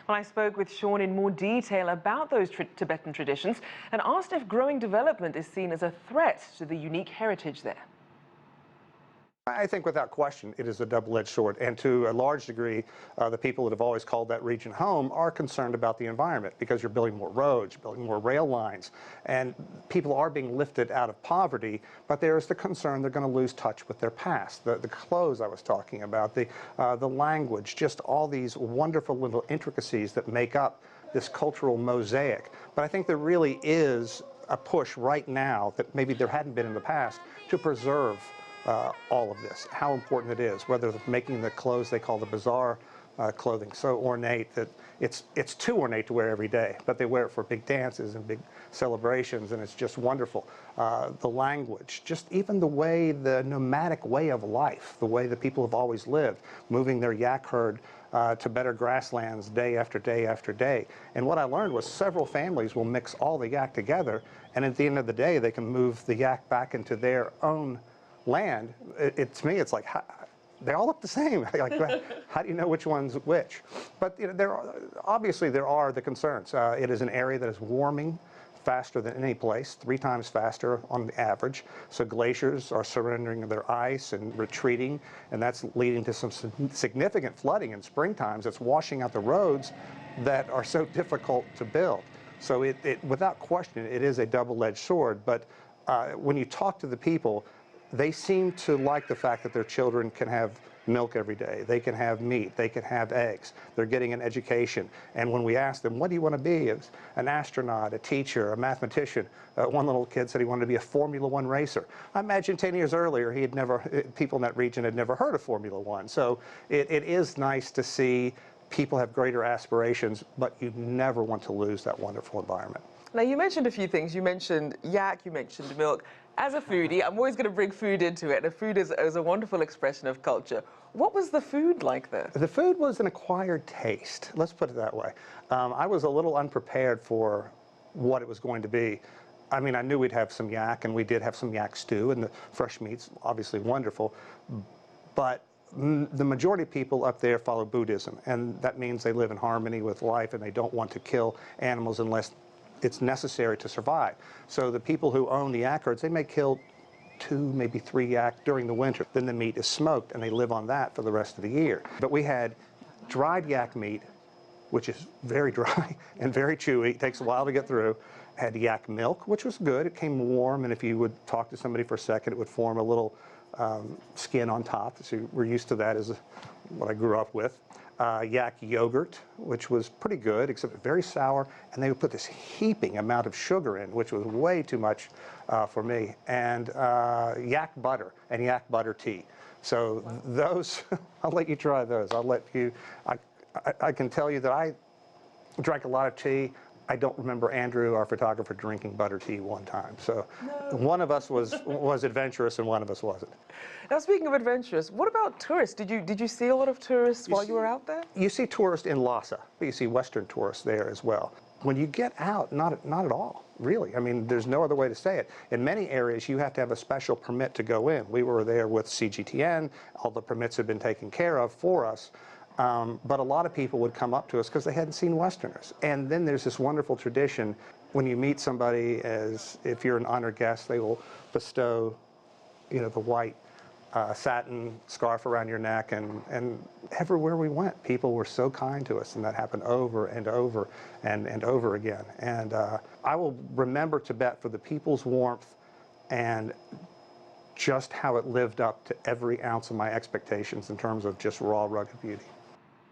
Well, I spoke with Sean in more detail about those Tibetan traditions and asked if growing development is seen as a threat to the unique heritage there. I think without question it is a double-edged sword, and to a large degree the people that have always called that region home are concerned about the environment because you're building more roads, building more rail lines, and people are being lifted out of poverty, but there is the concern they're going to lose touch with their past, the clothes I was talking about, the language, just all these wonderful little intricacies that make up this cultural mosaic. But I think there really is a push right now that maybe there hadn't been in the past to preserve all of this, how important it is, whether making the clothes they call the bazaar clothing so ornate that it's too ornate to wear every day, but they wear it for big dances and big celebrations, and it's just wonderful. The language, just even the way, the nomadic way of life, the way that people have always lived, moving their yak herd to better grasslands day after day after day. And what I learned was several families will mix all the yak together, and at the end of the day they can move the yak back into their own land. To me, it's like, they all look the same. Like, how do you know which one's which? But you know, obviously there are the concerns. It is an area that is warming faster than any place, 3 times faster on the average. So glaciers are surrendering their ice and retreating, and that's leading to some significant flooding in spring times. It's washing out the roads that are so difficult to build. So without question, it is a double-edged sword. But when you talk to the people, they seem to like the fact that their children can have milk every day, they can have meat, they can have eggs, they're getting an education. And when we asked them, what do you want to be? As an astronaut, a teacher, a mathematician. One little kid said he wanted to be a Formula One racer. I imagine 10 years earlier, people in that region had never heard of Formula One. So it is nice to see people have greater aspirations, but you never want to lose that wonderful environment. Now, you mentioned a few things. You mentioned yak, you mentioned milk. As a foodie, I'm always going to bring food into it, and food is a wonderful expression of culture. What was the food like there? The food was an acquired taste, let's put it that way. I was a little unprepared for what it was going to be. I mean, I knew we'd have some yak, and we did have some yak stew, and the fresh meat's obviously wonderful, but the majority of people up there follow Buddhism, and that means they live in harmony with life, and they don't want to kill animals unless it's necessary to survive. So the people who own the yak herds, they may kill 2, maybe 3 yak during the winter. Then the meat is smoked, and they live on that for the rest of the year. But we had dried yak meat, which is very dry and very chewy. It takes a while to get through. Had yak milk, which was good. It came warm, and if you would talk to somebody for a second, it would form a little skin on top. So we're used to that as what I grew up with. Yak yogurt, which was pretty good, except very sour, and they would put this heaping amount of sugar in, which was way too much for me, and yak butter and yak butter tea. So those, I'll let you try those. I'll let you, I can tell you that I drank a lot of tea. I don't remember Andrew, our photographer, drinking butter tea one time. So no. One of us was adventurous and one of us wasn't. Now, speaking of adventurous, what about tourists? Did you see a lot of tourists while you were out there? You see tourists in Lhasa, but you see Western tourists there as well. When you get out, not at all, really. I mean, there's no other way to say it. In many areas, you have to have a special permit to go in. We were there with CGTN. All the permits have been taken care of for us. But a lot of people would come up to us because they hadn't seen Westerners. And then there's this wonderful tradition when you meet somebody, as if you're an honored guest, they will bestow, you know, the white satin scarf around your neck. And everywhere we went, people were so kind to us, and that happened over and over and over again. And I will remember Tibet for the people's warmth and just how it lived up to every ounce of my expectations in terms of just raw, rugged beauty.